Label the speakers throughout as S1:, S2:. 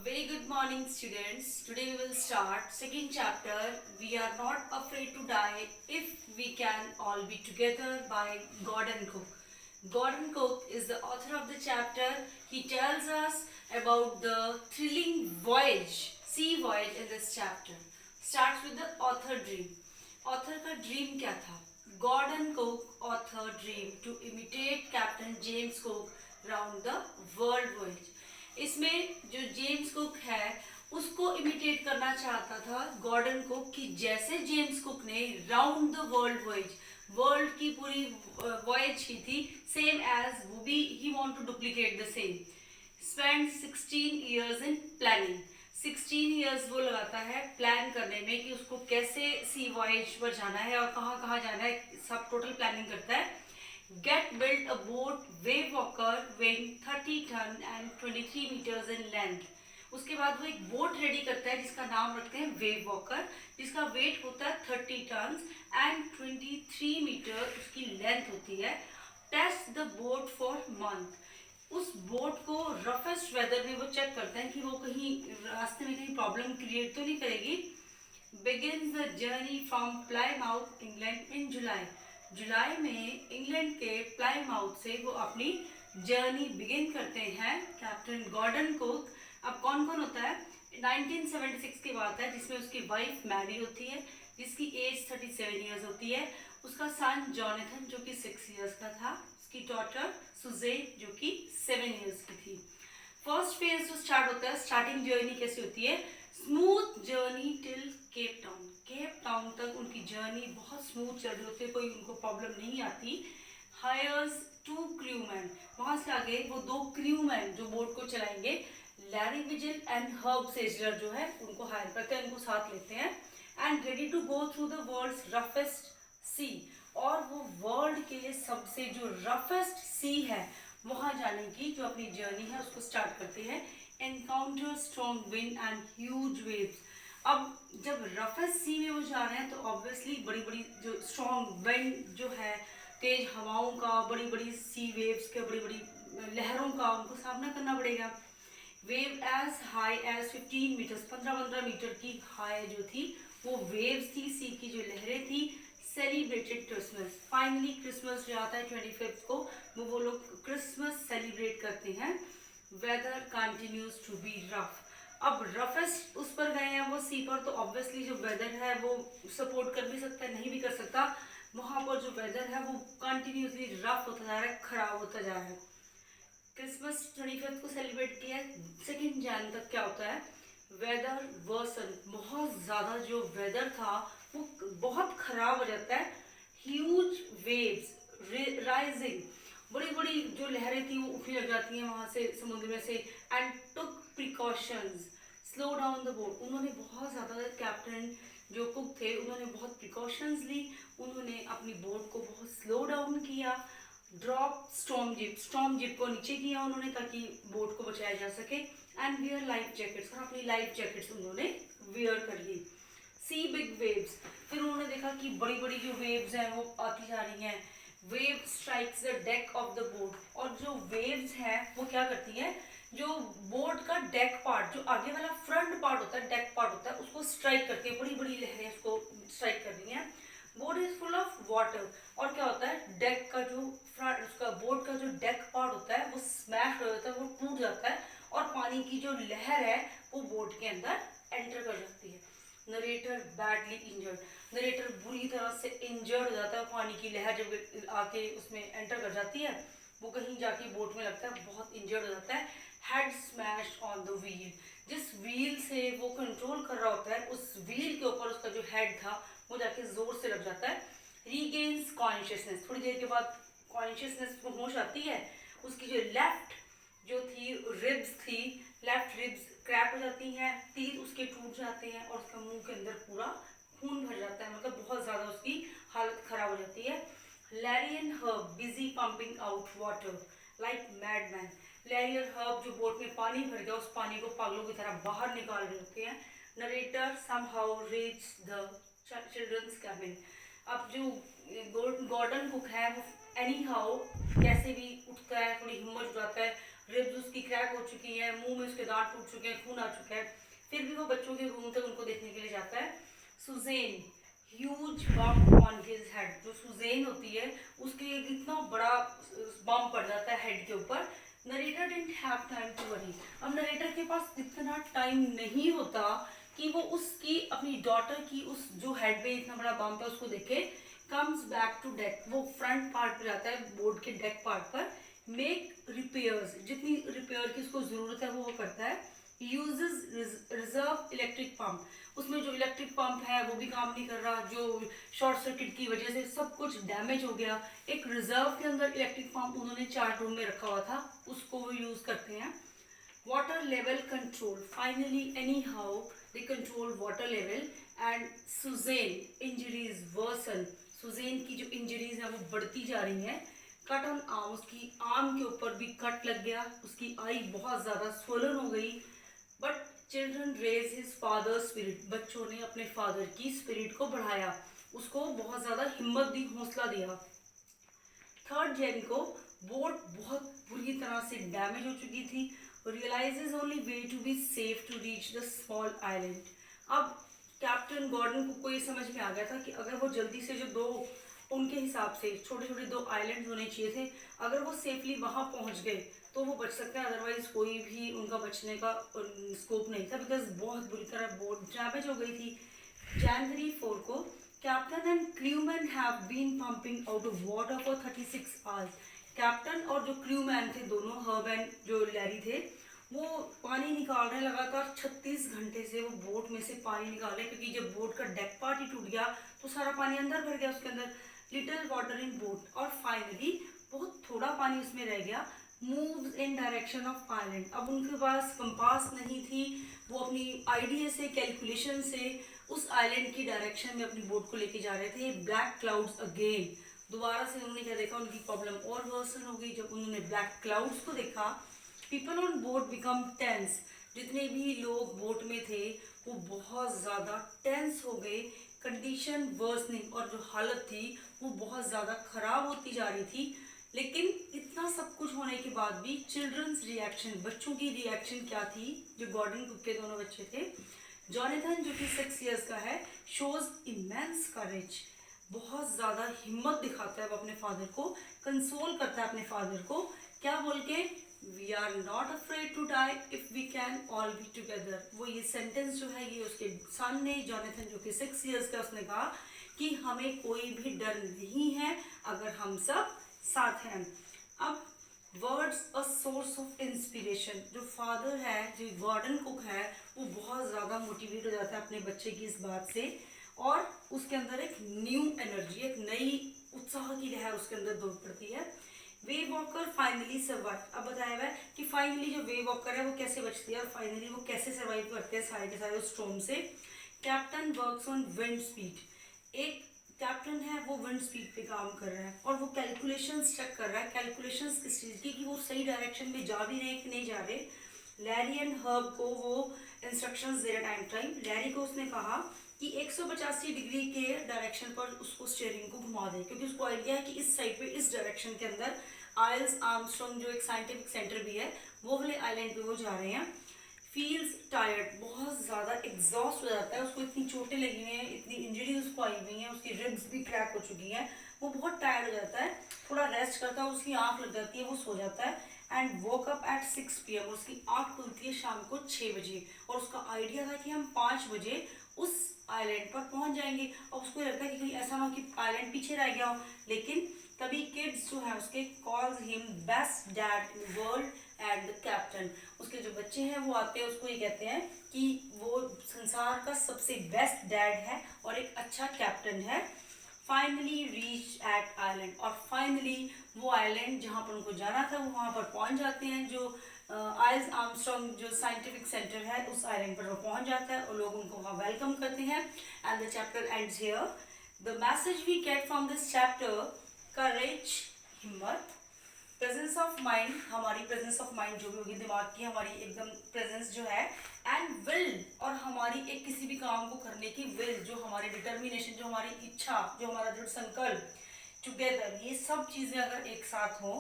S1: Very good morning, students. Today we will start second chapter. We are not afraid to die if we can all be together by Gordon Cook. Gordon Cook is the author of the chapter. He tells us about the thrilling voyage, sea voyage in this chapter. Starts with the author dream. Author का dream क्या था? Gordon Cook author dream to imitate Captain James Cook round the world voyage. इसमें जो James cook है उसको imitate करना चाहता था गॉर्डन कुक कि जैसे जेम्स कुक ने राउंड द वर्ल्ड की पूरी वॉयज की थी, सेम एज वो भी ही want to duplicate the same. Spend 16 years in planning. 16 years वो लगाता है प्लान करने में कि उसको कैसे सी वॉयज पर जाना है और कहाँ कहाँ जाना है, सब टोटल प्लानिंग करता है। Get built a boat wave walker weighing 30 ton and 23 meters in length. उसके बाद वो एक बोट रेडी करता है जिसका नाम रखते हैं वेव वॉकर, जिसका वेट होता है 30 टन एंड 23 मीटर उसकी लेंथ होती है। Test the boat for month. उस बोट को रफेस्ट वेदर में वो चेक करते हैं कि वो कहीं रास्ते में कहीं प्रॉब्लम क्रिएट तो नहीं करेगी। Begins the journey from Plymouth, England in July. जुलाई में इंग्लैंड के प्लाईमाउथ से वो अपनी जर्नी बिगिन करते हैं कैप्टन गॉर्डन कुक। अब कौन कौन होता है? 1976 की बात है जिसमें उसकी वाइफ मैरी होती है जिसकी एज 37 इयर्स होती है। उसका सन जॉनथन जो कि 6 इयर्स का था। उसकी डॉटर सुजेन जो कि 7 इयर्स की थी। फर्स्ट फेज जो स्टार्ट होता है, स्टार्टिंग जर्नी कैसी होती है? Smooth journey till Cape Town. Cape Town तक उनकी जर्नी बहुत स्मूथ चल रही होती है, कोई उनको प्रॉब्लम नहीं आती। Heirs 2 crewman. वहां से आगे वो 2 क्रूमैन जो बोट को चलाएंगे, लैरी विजिल एंड हर्ब सेजलर जो है उनको हायर करते हैं, उनको साथ लेते हैं। And ready to go through the world's roughest sea. और वो वर्ल्ड के सबसे जो रफेस्ट सी है वहां जाने की जो अपनी जर्नी है उसको स्टार्ट करते हैं। Encounter strong wind and huge waves. अब जब रफेस्ट सी में वो जा रहे हैं तो ऑब्वियसली बड़ी बड़ी जो स्ट्रॉन्ग विंड जो है, तेज हवाओं का, बड़ी बड़ी सी वेव्स के, बड़ी बड़ी लहरों का उनको सामना करना पड़ेगा। Wave as high as 15 metres, 15 metre की हाई जो थी वो वेव्स थी, सी की जो लहरें थी। Celebrated Christmas. फाइनली क्रिसमस जो आता है 25 को, वो लोग क्रिसमस सेलिब्रेट करते हैं। Weather continues to be rough. अब रफेस्ट उस पर गए हैं वो सी पर, तो ऑब्वियसली जो वेदर है वो सपोर्ट कर भी सकता है, नहीं भी कर सकता। वहां पर जो वेदर है वो कंटिन्यूसली रफ होता जा रहा है, खराब होता जा रहा है। क्रिसमस 25 को सेलिब्रेट किया। 2 जन तक क्या होता है? Weather worsen. बहुत ज़्यादा जो वेदर था वो बहुत खराब हो जाता है। Huge waves rising. बड़ी बड़ी जो लहरें थी वो उठने लग जाती हैं वहां से, समुद्र में से। And took precautions slow down the boat. उन्होंने बहुत ज़्यादा, कैप्टन जो कुक थे उन्होंने बहुत प्रिकॉशंस ली, उन्होंने अपनी बोट को बहुत स्लो डाउन किया। ड्रॉप स्टॉर्म जिप को नीचे किया उन्होंने ताकि बोट को बचाया जा सके। एंड वियर लाइफ जैकेट्स, और अपनी लाइफ जैकेट्स उन्होंने वियर कर ली। सी बिग वेव्स। फिर उन्होंने देखा कि बड़ी बड़ी जो वेव्स हैं वो आती जा रही हैं। Wave strikes the deck of the boat. और जो वेव्स हैं वो क्या करती हैं, जो बोट का डेक पार्ट, जो आगे वाला फ्रंट पार्ट होता है, डेक पार्ट होता है, उसको स्ट्राइक करती है। बड़ी बड़ी लहरें उसको स्ट्राइक कर रही हैं। Boat is full of water. और क्या होता है, डेक का जो फ्रंट, उसका बोट का जो डेक पार्ट होता है वो स्मैश हो जाता है, वो टूट जाता है और पानी की जो लहर है वो बोट के अंदर एंटर कर जाती है। Narrator badly injured. नरेटर बुरी तरह से इंजर्ड हो जाता है, पानी की लहर जब आके उसमें एंटर कर जाती है वो कहीं जाके बोट में लगता है, बहुत इंजर्ड हो जाता है। Head smash on the wheel. जिस व्हील से वो कंट्रोल कर रहा होता है उस व्हील के ऊपर उसका जो हेड था वो जाके जोर से लग जाता है। Regains consciousness. थोड़ी देर के बाद कॉन्शियसनेस को होश आती है। उसकी जो लेफ्ट जो थी रिब्स थी, लेफ्ट रिब्स क्रैक हो जाती हैं, टीथ उसके टूट जाते हैं और उसका मुंह के अंदर पूरा खून भर जाता है, मतलब बहुत ज़्यादा उसकी हालत खराब हो जाती है। Larry and Herb busy pumping out water like madman. Larry और हर्ब जो बोट में पानी भर गया उस पानी को पागलों की तरह बाहर निकाल रहे होते हैं। Narrator somehow reach the children's cabin. अब जो गॉर्डन कुक है वो एनी हाउ कैसे भी उठता है, थोड़ी हिम्मत जुटाता है, रिब्स उसकी क्रैक हो चुकी है, मुंह में उसके दांत टूट चुके हैं, खून आ चुका है, फिर भी वो बच्चों के रूम तक उनको देखने के लिए जाता है। Suzanne, huge bump on his head, जो सुजेन होती है उसके एक इतना बड़ा बम्प पड़ जाता है हेड के ऊपर। Narrator didn't have time to worry, अब नरेटर के पास इतना टाइम नहीं होता कि वो उसकी अपनी डॉटर की उस जो हेड पे इतना बड़ा बम्प है उसको देखे। कम्स बैक टू डेक, वो फ्रंट पार्ट पे जाता है बोर्ड के डेक पार्ट पर, मेक रिपेयर्स, जितनी रिपेयर की उसको जरूरत है वो करता है। यूजेस रिजर्व इलेक्ट्रिक पंप, उसमें जो इलेक्ट्रिक पंप है वो भी काम नहीं कर रहा, जो शॉर्ट सर्किट की वजह से सब कुछ डैमेज हो गया। एक रिजर्व के अंदर इलेक्ट्रिक पंप उन्होंने 4 रूम में रखा हुआ था, उसको वो यूज करते हैं। water level control, finally anyhow they control water level and Suzanne injuries worsen, Suzanne की जो इंजरीज है वो बढ़ती जा रही हैं। कट ऑन आर्म, उसकी आर्म के ऊपर भी कट लग गया, उसकी आई बहुत ज्यादा स्वोलन हो गई। But children raise his father spirit, बच्चों ने अपने फादर की स्पिरिट को बढ़ाया, उसको बहुत ज्यादा हिम्मत दी, हौसला दिया। 3 जैन को बोट बहुत बुरी तरह से डैमेज हो चुकी थी। Realises only way to be safe to reach the small island, अब कैप्टन गॉर्डन को ये समझ में आ गया था कि अगर वो जल्दी से जो दो उनके हिसाब से छोटे छोटे 2 आइलैंड होने चाहिए थे, अगर वो सेफली वहां पहुंच गए तो वो बच सकते हैं, अदरवाइज कोई भी उनका बचने का स्कोप नहीं था, बिकॉज बहुत बुरी तरह बोट डैमेज हो गई थी। January 4 को captain and crewman have been pumping out of water for 36 hours, captain और जो क्रूमैन थे दोनों, हर्ब एंड जो लैरी थे, वो पानी निकाल रहे लगातार 36 घंटे से, वो बोट में से पानी निकाल रहे, क्योंकि जब बोट का डेक पार्ट ही टूट गया तो सारा पानी अंदर भर गया उसके अंदर। लिटिल वाटर इन बोट, और फाइनली बहुत थोड़ा पानी उसमें रह गया। Moves in direction of island, अब उनके पास कंपास नहीं थी, वो अपनी आइडिया से, कैलकुलेशन से उस आइलैंड की डायरेक्शन में अपनी बोट को लेके जा रहे थे। ब्लैक क्लाउड्स अगेन, दोबारा से उन्होंने क्या देखा, उनकी प्रॉब्लम और वर्सन हो गई जब उन्होंने ब्लैक क्लाउड्स को देखा। People on boat become tense, जितने भी लोग बोट में थे वो बहुत ज़्यादा टेंस हो गए। कंडीशन वर्सनिंग, और जो हालत थी वो बहुत ज़्यादा खराब होती जा रही थी। लेकिन इतना सब कुछ होने के बाद भी चिल्ड्रंस रिएक्शन, बच्चों की रिएक्शन क्या थी, जो गॉर्डन कुक के दोनों बच्चे थे। जॉनथन जो कि 6 ईयर्स का है, शोज इमेंस करेज, बहुत ज़्यादा हिम्मत दिखाता है वो अपने फादर को, कंसोल करता है अपने फादर को, क्या बोल के, we are not afraid to die if we can all be together. वो ये सेंटेंस जो है ये उसके सामने जॉनथन जो कि 6 ईयर्स का, उसने कहा कि हमें कोई भी डर नहीं है अगर हम सब साथ हैं। अब words a source of inspiration, जो फादर है, जो गॉर्डन कुक है, वो बहुत ज़्यादा मोटिवेट हो जाता है अपने बच्चे की इस बात से, और उसके अंदर एक न्यू एनर्जी, एक नई उत्साह की लहर उसके अंदर दौड़ पड़ती है। वे वॉकर फाइनली सर्वाइव, अब बताया हुआ है कि फाइनली जो वे वॉकर है वो कैसे बचती है और फाइनली वो कैसे सर्वाइव करते हैं सारे के सारे उस स्टॉर्म से। Captain works on wind speed, एक कैप्टन है वो विंड स्पीड पे काम कर रहा है और वो कैलकुलेशंस चेक कर रहा है, कैलकुलेशंस किस चीज़ की, कि वो सही डायरेक्शन में जा भी रहे कि नहीं जा रहे। लैरी एंड हर्ब को वो इंस्ट्रक्शंस दे रहा टाइम। लैरी को उसने कहा कि 185 डिग्री के डायरेक्शन पर उसको स्टीयरिंग को घुमा दे, क्योंकि उसको आइडिया है कि इस साइड पे, इस डायरेक्शन के अंदर आइल्स आर्मस्ट्रॉन्ग जो एक साइंटिफिक सेंटर भी है वो वाले आइलैंड पे वो जा रहे हैं। फील्स टायर्ड, बहुत ज़्यादा एग्जॉस्ट हो जाता है, उसको इतनी चोटें लगी हुई हैं, इतनी इंजरी उसको आई हुई हैं, उसकी रिब्स भी क्रैक हो चुकी हैं, वो बहुत टायर्ड हो जाता है, थोड़ा रेस्ट करता है, उसकी आंख लग जाती है, वो सो जाता है। And woke up at 6 PM, उसकी आंख खुलती है शाम को 6 बजे, और उसका आइडिया था कि हम 5 बजे उस आइलैंड पर पहुंच जाएंगे, और उसको लगता है कि कहीं ऐसा ना हो कि आइलैंड पीछे रह गया हो। लेकिन तभी किड्स जो है उसके calls him best dad in world and the captain, उसके जो बच्चे हैं वो आते हैं उसको ये कहते हैं कि वो संसार का सबसे बेस्ट डैड है और एक अच्छा कैप्टन है। फाइनली रीच एट आइलैंड, और फाइनली वो आइलैंड जहाँ पर उनको जाना था वो वहाँ पर पहुँच जाते हैं। जो आइल्स आर्मस्ट्रॉन्ग जो साइंटिफिक सेंटर है उस आइलैंड पर वो पहुँच जाता है और लोग उनको वहाँ वेलकम करते हैं। And the chapter ends here. The message we get from this chapter, courage, हिम्मत, प्रेजेंस ऑफ माइंड, हमारी प्रेजेंस ऑफ माइंड जो भी होगी, दिमाग की हमारी एकदम प्रेजेंस जो है, एंड विल, और हमारी एक किसी भी काम को करने की विल, जो हमारी डिटर्मिनेशन, जो हमारी इच्छा, जो हमारा दृढ़ संकल्प, टुगेदर, ये सब चीजें अगर एक साथ हो,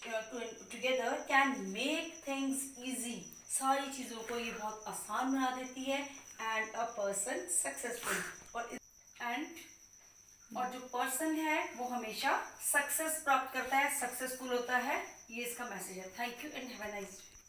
S1: together can make things easy. सारी चीज़ों को ये बहुत आसान बना देती है एंड अ पर्सन सक्सेसफुल। और जो पर्सन है वो हमेशा सक्सेस प्राप्त करता है, सक्सेसफुल होता है। ये इसका मैसेज है। Thank you and have a nice day.